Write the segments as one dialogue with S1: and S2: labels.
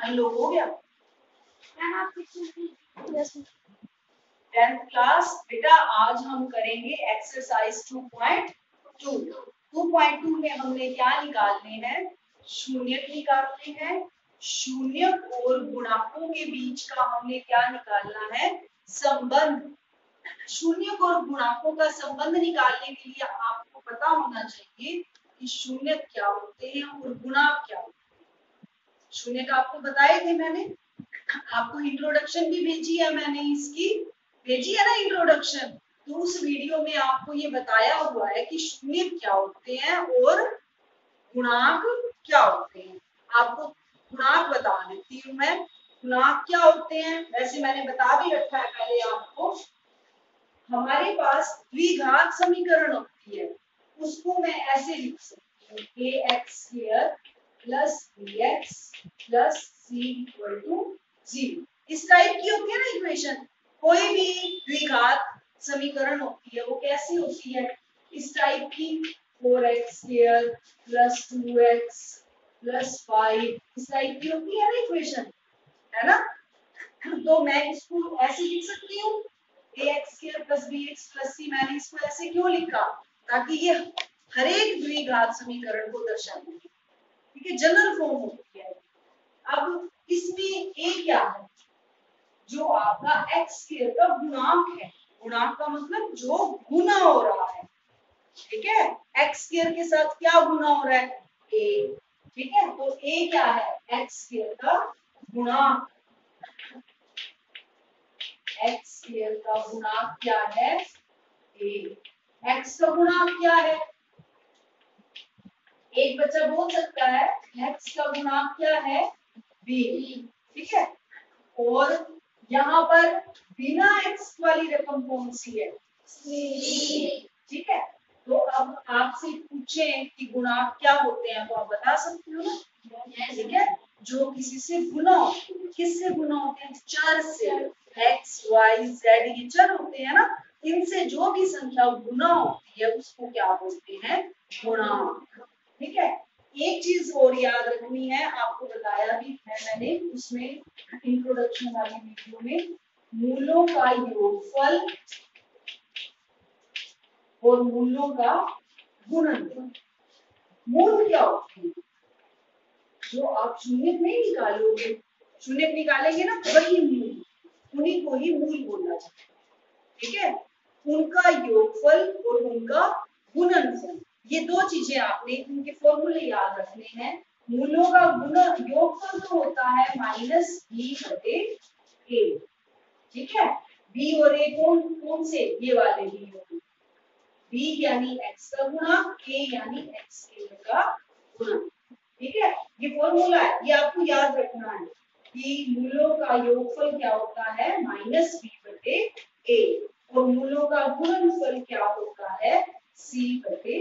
S1: Unlock हो गया?
S2: Yes
S1: 10th class बेटा आज हम करेंगे एक्सरसाइज 2.2। 2.2 में हमने क्या निकालने हैं? शून्यक निकालने हैं। शून्यक और गुणाकों के बीच का हमने क्या निकालना है? संबंध। शून्यक और गुणाकों का संबंध निकालने के लिए आपको पता होना चाहिए कि शून्यक क्या होते हैं और गुणाक क्या होते हैं। शून्यक आपको बताए थे मैंने, आपको इंट्रोडक्शन भी भेजी है मैंने, इसकी भेजी है ना इंट्रोडक्शन। तो उस वीडियो में आपको ये बताया हुआ है कि शून्यक क्या होते हैं और गुणाक क्या होते हैं। आपको गुणाक बता देती हूँ मैं, गुणाक क्या होते हैं वैसे मैंने बता भी रखा है पहले आपको। हमारे पास द्विघात समीकरण होती है, उसको मैं ऐसे लिख सकती हूँ ax² plus bx plus c equal to 0। इस टाइप की होती है ना इक्वेशन। कोई भी द्विघात समीकरण होती है वो कैसी होती है? इस टाइप की 4x² प्लस 2x प्लस 5 इस टाइप की होती है ना इक्वेशन, है ना? तो मैं इसको ऐसे लिख सकती हूँ ax² plus bx plus c। मैंने इसको ऐसे क्यों लिखा? ताकि ये हर एक द्विघात समीकरण को दर्शाए, ठीक है, जनरल फॉर्म होती है। अब इसमें a क्या है? जो आपका x² का गुणांक है। गुणांक का मतलब जो गुना हो रहा है, ठीक है। x² के साथ क्या गुना हो रहा है? a, ठीक है। तो a क्या है? x² का गुणांक। x² का गुणांक क्या है? a। x का गुणांक क्या है? एक बच्चा बोल सकता है x का गुणांक क्या है? b, ठीक है। और यहाँ पर बिना x वाली रकम कौन सी है? c, ठीक है। तो अब आपसे पूछे कि गुणांक क्या होते हैं तो आप बता सकते हो ना, ठीक है। जो किसी से गुना होते हैं, किससे गुना होते हैं? चर से। x, y, z ये चर होते हैं ना, इनसे जो भी संख्या गुना होती है उसको क्या बोलते हैं? गुणांक, ठीक है। एक चीज और याद रखनी है, आपको बताया भी है मैंने उसमें इंट्रोडक्शन वाली वीडियो में, मूलों का योगफल और मूलों का गुणनफल। मूल क्या होते हैं? जो आप शून्यक नहीं निकालोगे, शून्यक निकालेंगे ना वही मूल, उन्हीं को ही मूल बोला जाता है, ठीक है। उनका योगफल और उनका गुणनफल, ये दो चीजें आपने उनके फॉर्मूले याद रखने हैं। मूलों का गुण योगफल तो होता है -b/a, ठीक है। b और a कौन कौन से? ये वाले b यानी x का गुणा, a यानी x² का गुणा, ठीक है। ये फॉर्मूला है, ये आपको याद रखना है कि मूलों का योगफल क्या होता है? -b/a और मूलों का गुणनफल क्या होता है? c/a।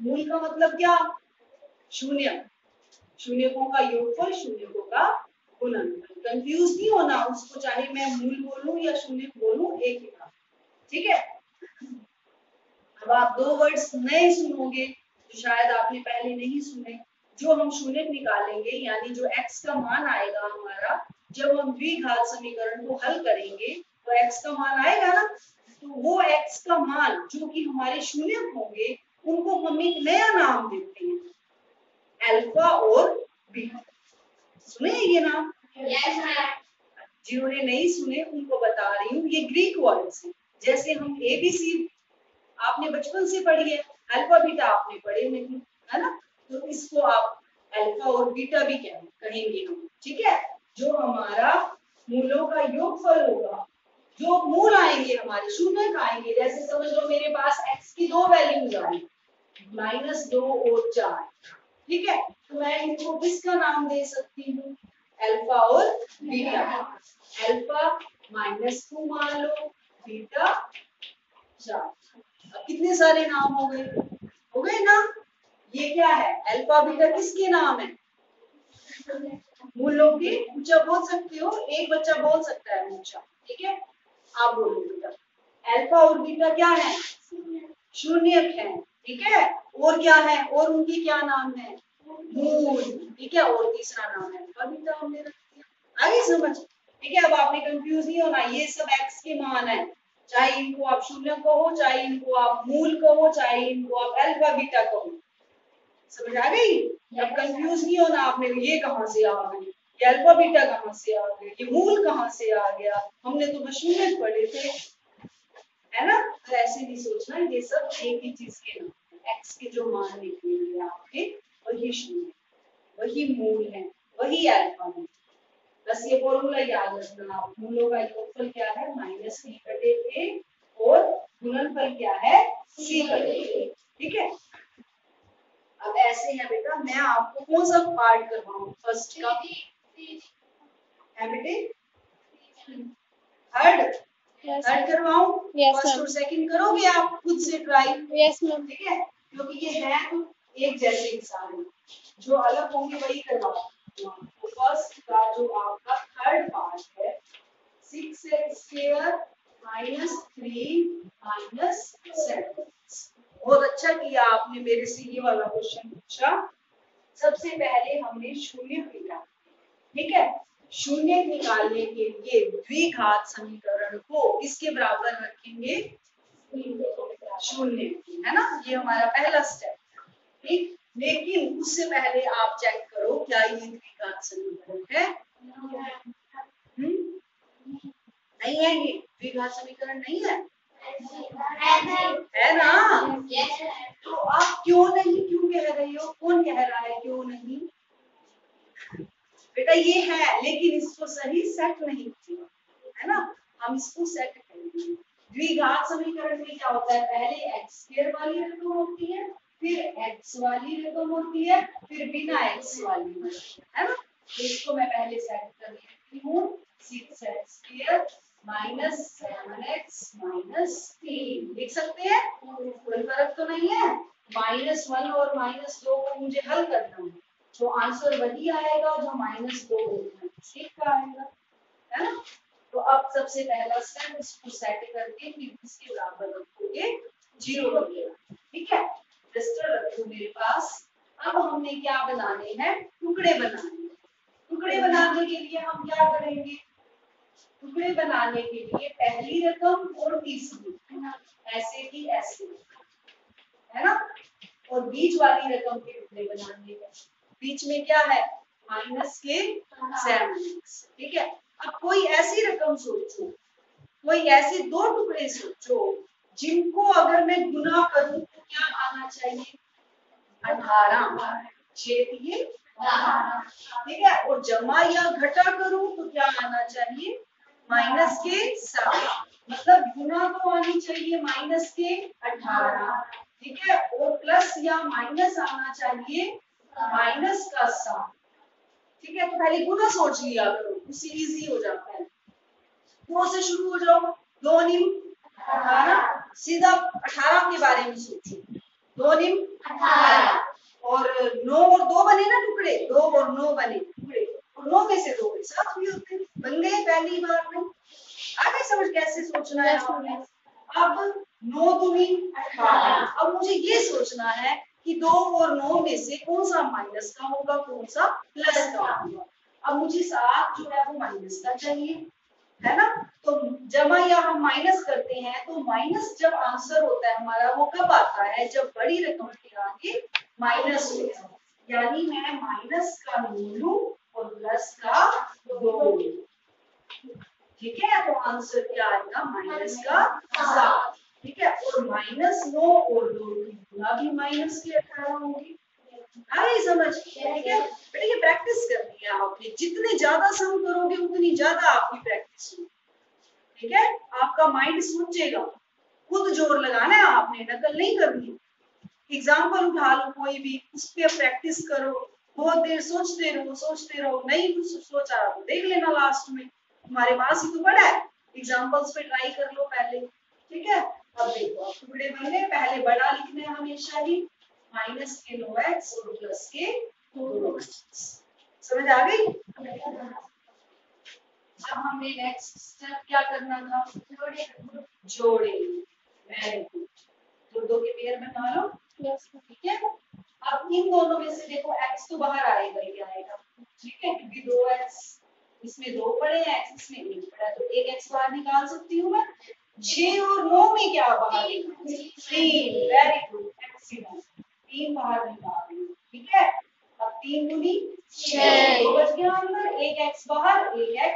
S1: मूल का मतलब क्या? शून्य, शून्यकों का योगफल, शून्यकों का गुणनफल। कंफ्यूज नहीं होना उसको, चाहे मैं मूल बोलूं या शून्य बोलूं एक ही बात, ठीक है। अब आप दो वर्ड्स नए सुनोगे तो शायद आपने पहले नहीं सुने। जो हम शून्य निकालेंगे यानी जो x का मान आएगा हमारा, जब हम द्विघात समीकरण को हल करेंगे तो x का मान आएगा ना, तो वो x का मान जो कि हमारे शून्य होंगे उनको हम एक नया नाम देते हैं, अल्फा और बीटा। सुने ये नाम? जिन्होंने नहीं सुने उनको बता रही हूँ, ये ग्रीक वर्ड्स हैं। जैसे हम ABC आपने बचपन से पढ़ी है, अल्फा बीटा आपने पढ़े नहीं, है ना? तो इसको आप अल्फा और बीटा भी कहेंगे हम, ठीक है। जो हमारा मूलों का योगफल होगा, जो मूल आएंगे हमारे शून्य आएंगे, जैसे समझ लो मेरे पास x की दो वैल्यूज आई, -2 और 4, ठीक है। तो मैं इनको किसका नाम दे सकती हूँ? अल्फा और बीटा। अल्फा -2 मान लो, बीटा 4। अब कितने सारे नाम हो गए ना? ये क्या है? अल्फा बीटा किसके नाम है? मूलों के। ऊंचा बोल सकते हो, एक बच्चा बोल सकता है ऊंचा, ठीक है। आप बोलो बेटा। अल्फा और बीटा क्या है? शून्यक है, ठीक है। और क्या है? और उनके क्या नाम है? मूल, ठीक है। और तीसरा नाम है अल्फा बीटा हमने रख दिया। आगे समझ, ठीक है। अब आपने कंफ्यूज नहीं होना, ये सब x के मान है, चाहे इनको आप शून्य कहो, चाहे इनको आप मूल कहो, चाहे इनको आप अल्फा बीटा कहो। समझ आ गई? अब कंफ्यूज नहीं होना आपने, ये कहाँ से आ गई, ये अल्फा बीटा कहाँ से आ गई, ये मूल कहाँ से आ गया, हमने तो बस शून्य पढ़े थे, है ना। तो ऐसे नहीं सोचना, ये सब एक ही चीज के नाम है। x के जो मान निकलेंगे आपके वही शून्य, वही मूल है, वही अल्फा है। बस ये फॉर्मूला याद रखना, आप मूलों का योगफल क्या है -b/a और गुणनफल क्या है c/a, ठीक है। अब ऐसे है बेटा, मैं आपको कौन सा पार्ट करवाऊं, फर्स्ट का है बेटे, थर्ड थर्ड करवाऊं, फर्स्ट और सेकंड करोगे आप खुद से ट्राई?
S2: Yes ma'am.
S1: ठीक है, क्योंकि ये है तो एक जैसे ही सारे, जो अलग होंगे वही करवाऊं। तो फर्स्ट का जो आपका थर्ड पार्ट है 6x² - 3 - 7। बहुत अच्छा किया आपने मेरे से ये वाला क्वेश्चन पूछा। सबसे पहले हमने शून्य निकाला, ठीक है। शून्य निकालने के लिए द्विघात समीकरण को किसके बराबर रखेंगे, शून्य, है ना। ये हमारा पहला स्टेप, ठीक। लेकिन उससे पहले आप चेक करो क्या ये द्विघात समीकरण है, नहीं है, ये द्विघात समीकरण नहीं है, है ना। तो आप क्यों कह रहे हो, कौन कह रहा है क्यों नहीं? बेटा ये है, लेकिन इसको सही सेट नहीं किया, है ना। हम इसको सेट करेंगे। द्विघात समीकरण में क्या होता है, पहले x² वाली रकम होती है, फिर x वाली रकम होती है, फिर बिना x वाली होती है ना। तो इसको मैं पहले सेट कर लेती हूँ, 6x² - 7x - 3 लिख सकते हैं, कोई फर्क तो नहीं है। -1 और -2 को मुझे हल करना है, तो आंसर वही आएगा जो -2 का आएगा, है ना। तो अब सबसे पहला स्टेप इसको सेट करके फिर इसके बराबर रखोगे 0 बनेगा, ठीक है। रजिस्टर रखो मेरे पास। अब हमने क्या बनाने हैं, टुकड़े बनाने हैं। टुकड़े बनाने के लिए हम क्या करेंगे, टुकड़े बनाने के लिए पहली रकम और तीसरी ऐसे की ऐसे, है ना। और बीच वाली रकम के टुकड़े बनाने हैं। बीच में क्या है, -7x, ठीक है। अब कोई ऐसी रकम सोचो, कोई ऐसे दो टुकड़े सोचो जिनको अगर मैं गुना करूं तो क्या आना चाहिए, 18, छेदिए 18, ठीक है। और जमा या घटा करूं तो क्या आना चाहिए, -7, मतलब गुना तो आनी चाहिए -18, ठीक है। और प्लस या माइनस आना चाहिए -7, ठीक है। तो पहले गुना सोच लिया करो, उससे इजी हो जाता है। 2 से शुरू हो जाओ, 2 निम 18, सीधा 18 के बारे में सोचो, 2 निम 18, और 9 और 2 बने ना टुकड़े, 2 और 9 बने टुकड़े, और 9 में से 2 साथ भी होते बन गए पहली बार में। आगे समझ कैसे सोचना है आपने। अब 9 दूनी 18, अब मुझे ये सोचना है कि 2 और 9 में से कौन सा माइनस का होगा, कौन सा प्लस का होगा। अब मुझे 7 जो है वो माइनस का चाहिए, है ना। तो जमा या हम माइनस करते हैं, तो माइनस जब आंसर होता है हमारा वो कब आता है, जब बड़ी रकम के आगे माइनस हो जाए, यानी मैं माइनस का 9 लूं और प्लस का 2, ठीक है। तो आंसर क्या आएगा, माइनस का 7, ठीक है। और -9 और 2 की गुना भी माइनस के 18 होगी। आई समझ, ठीक है बेटा। ये प्रैक्टिस करनी है आपने, जितने ज्यादा सम करोगे उतनी ज्यादा आपकी प्रैक्टिस होगी, ठीक है। आपका माइंड सोचेगा, खुद जोर लगाना है आपने, नकल नहीं करनी। एग्जाम्पल उठा लो कोई भी, उस पर प्रैक्टिस करो, बहुत देर सोचते रहो, नहीं कुछ सोचा तो देख लेना लास्ट में, तुम्हारे पास ही तो पड़ा है, एग्जाम्पल्स पे ट्राई कर लो पहले, ठीक है। अब देखो टुकड़े बन गए, पहले बड़ा लिखना है हमेशा ही, माइनस के 9x और प्लस के 2x, समझ आ गई। अब हमने नेक्स्ट स्टेप क्या करना था, जोड़े, वेरी गुड, 2 के पेयर बना लो, ठीक है। अब इन दोनों में से देखो x तो बाहर आएगा ही आएगा, ठीक है, क्योंकि 2x इसमें 2 पड़े हैं, x इसमें 1 पड़ा है, तो एक x बाहर निकाल सकती हूँ मैं। 6 और 9 में क्या बाहर निकाल 3, वेरी गुड, एक्सीलेंट, 3 बाहर निकाल रही हूँ, ठीक है। अब 3 दूनी 6 तो बच गया अंदर, एक x बाहर, एक x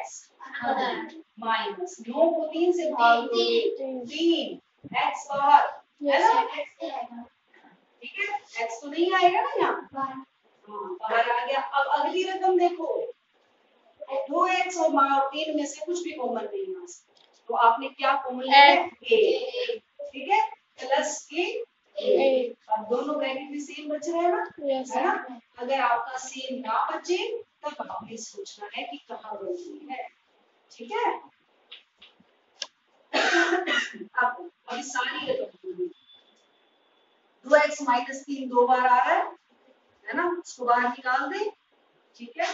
S1: अंदर, माइनस 9 को 3 से भाग दोगे 3, x बाहर है ना, ठीक है, x तो नहीं आएगा ना यहाँ, हाँ बाहर आ गया। अब अगली रकम देखो, 2x और 3 में से कुछ भी कॉमन नहीं आ सकता, तो आपने क्या कॉमन लिया है, a, ठीक है, प्लस के a। अब दोनों ब्रैकेट में सेम बच रहा है ना, है ना। अगर आपका सेम ना बचे तब आपने सोचना है कि कहाँ गलती है, ठीक है। अब अभी सारी रकम 2x माइनस 3 2 बार आ रहा है ना, उसको बाहर निकाल दे, ठीक है।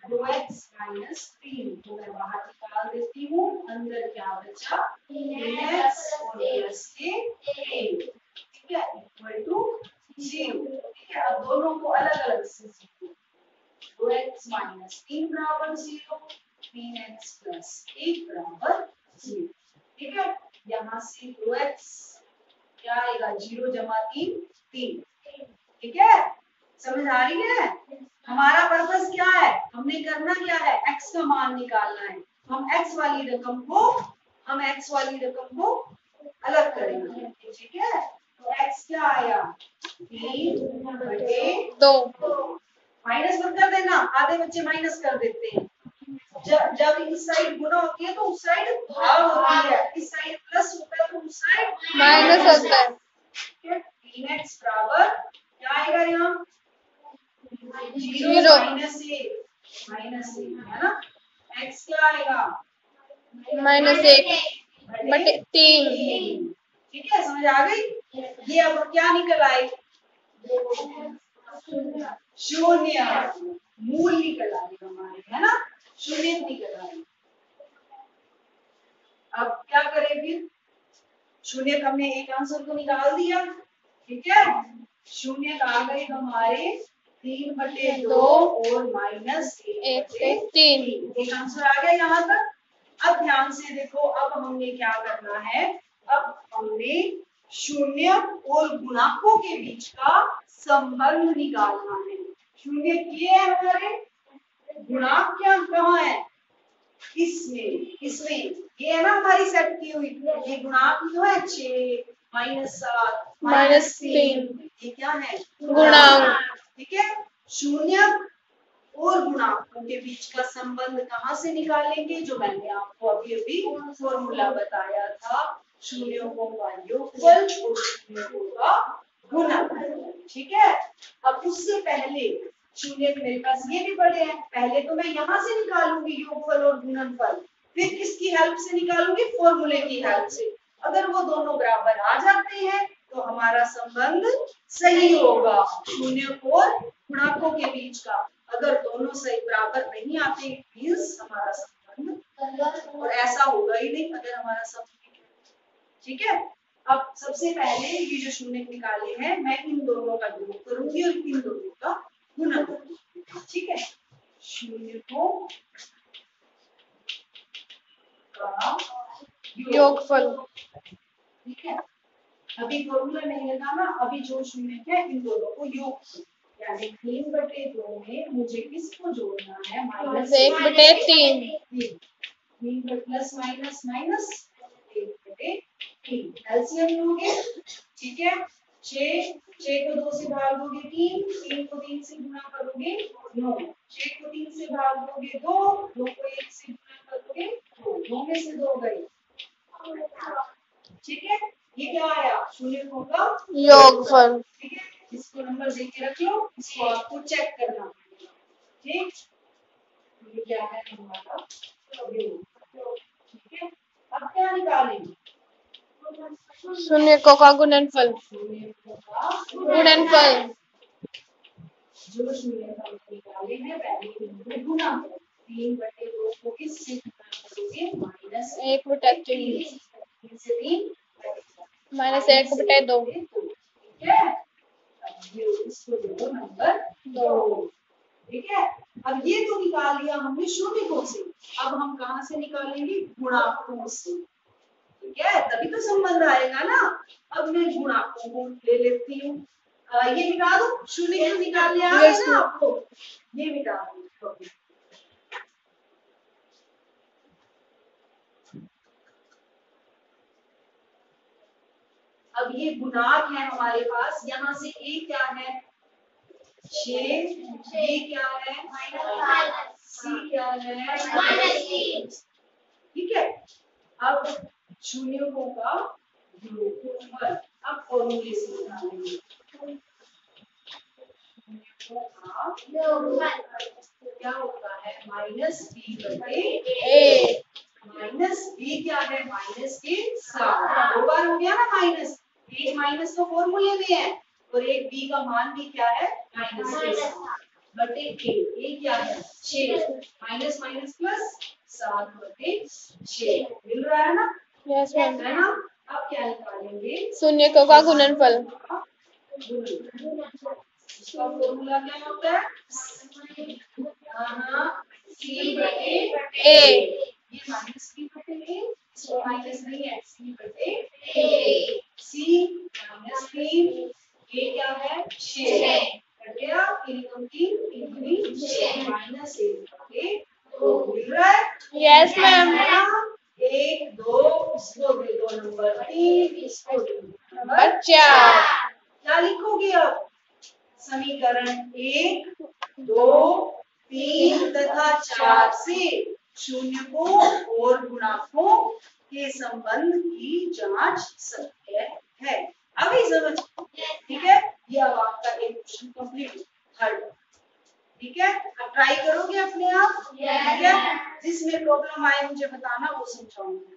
S1: 2x माइनस 3 को मैं बाहर निकाल देती हूँ, अंदर क्या बचा 3x और प्लस के a, ठीक है, इक्वल टू 0, ठीक है। अब दोनों को अलग अलग से लिखो, 2x माइनस 3 बराबर 0, 3x प्लस 1 बराबर 0, ठीक है। यहाँ से 2x क्या आएगा 0 जमा 3 3, ठीक है, समझ आ रही है। हमारा पर्पस क्या है, हमने करना क्या है, x का मान निकालना है। हम x वाली रकम को अलग करेंगे, ठीक है। तो x क्या आया 3/2, माइनस मत कर देना, आधे बच्चे माइनस कर देते हैं। जब इस साइड गुना होती है तो उस साइड भाग होती है, इस साइड प्लस होता है तो उस साइड माइनस होता है, ठीक है। 3x बराबर क्या आएगा यहाँ 0 माइनस 1 है ना, x क्या आएगा -1/3, ठीक है, समझ आ गई। ये अब क्या निकल आई, शून्य, मूल निकल आई हमारे, है ना, शून्य निकल आई। अब क्या करें फिर, शून्य हमने एक आंसर को निकाल दिया, ठीक है। शून्य आ गए हमारे 3/2 और -1/3, एक आंसर आ गया यहाँ तक। अब ध्यान से देखो, अब हमने क्या करना है, अब हमने शून्य और गुणांकों के बीच का संबंध निकालना है। शून्य किए है हमारे, गुणांक क्या कहाँ है, इसमें ये है ना हमारी सेट की हुई, ये गुणांक जो है 6 -7 -3, ये क्या है गुणांक, ठीक है। शून्य और गुणांकों के बीच का संबंध कहाँ से निकालेंगे, जो मैंने आपको अभी अभी फॉर्मूला बताया था, शून्यों का योगफल और शून्यों का गुणनफल, ठीक है। अब उससे पहले शून्य मेरे पास ये भी पड़े हैं, पहले तो मैं यहाँ से निकालूंगी योगफल और गुणनफल, फिर किसकी हेल्प से निकालूंगी, फॉर्मूले की हेल्प से। अगर वो दोनों बराबर आ जाते हैं तो हमारा संबंध सही होगा शून्य और गुणांकों के बीच का। अगर दोनों सही बराबर नहीं आते मींस हमारा संबंध गलत, और ऐसा होगा ही नहीं अगर हमारा संबंध, ठीक है। अब सबसे पहले ये जो शून्य निकाले हैं, मैं इन दोनों का योग करूंगी और इन दोनों का गुणा करूंगी, ठीक है। शून्य को योगफल, ठीक है। अभी फॉर्मूला नहीं लगाना, अभी जो शून्य है इन दोनों को योग, यानी 3/2 में मुझे किसको जोड़ना है, -1/3, 3 प्लस माइनस माइनस 1/3, एलसीएम लोगे, ठीक है। 6 को 2 से भाग दोगे 3 को 3 से गुणा करोगे 9, 6 को 3 से भाग दोगे 2 को 1 से गुणा करोगे 2 में से 2 गए, ठीक है। ये क्या आया, शून्य का योगफल, ठीक है। इसको नंबर दे के रख लो, इसको आपको चेक करना पड़ेगा, ठीक। ये क्या है हमारा योग, ठीक है। अब क्या निकालेंगे,
S2: शून्य को का गुणनफल, गुणनफल
S1: जो शून्य का निकाले हैं पहले गुना 3/2 को किससे गुणा करोगे,
S2: -1/3,
S1: 3 से 3
S2: -1/2,
S1: ठीक है। इसको दे दो नंबर 2। ठीक है, अब ये तो निकाल लिया हमने शून्यकों से, अब हम कहाँ से निकालेंगे? गुणांकों से। ठीक है, तभी तो संबंध आएगा ना। अब मैं गुणांकों को ले लेती हूँ, ये मिटा दो, शून्य क्यों निकाल लिया है ना आपको, ये मिटा दो। अब ये गुणांक है हमारे पास, यहाँ से ए क्या है 6, बी क्या है सी क्या है -3। ठीक है, अब शून्यों का योगफल, अब फॉर्मूले से निकालेंगे क्या होता है -b/a, माइनस बी क्या है माइनस के 7, 2 बार हो गया ना माइनस, एक माइनस तो फॉर्मूले में है और एक बी का मान भी क्या है माइनस के 7/a, ए क्या है 6, माइनस माइनस प्लस 7/6 मिल रहा है ना?
S2: Yes ma'am.
S1: है ना? अब क्या निकालेंगे?
S2: शून्यकों का गुणनफल।
S1: इसका फॉर्मूला क्या होता है? c/a, ये माइनस b/a, इसको माइनस नहीं है, c/a, c -3, a क्या है 6, कट गया 3 × 3 3 6 -1/2 मिल रहा है?
S2: Yes ma'am.
S1: 1 2, इसको दे दो नंबर 3, इसको दे दो नंबर
S2: 4।
S1: क्या लिखोगे अब? समीकरण 1 2 3 तथा 4 से शून्यकों और गुणांकों के संबंध की जांच सत्य है। अभी समझ? ठीक है, ये अब आपका एक क्वेश्चन कंप्लीट थर्ड। ठीक है, अब ट्राई करोगे अपने आप? ठीक है, जिसमें प्रॉब्लम आए मुझे बताना, वो समझाऊंगी।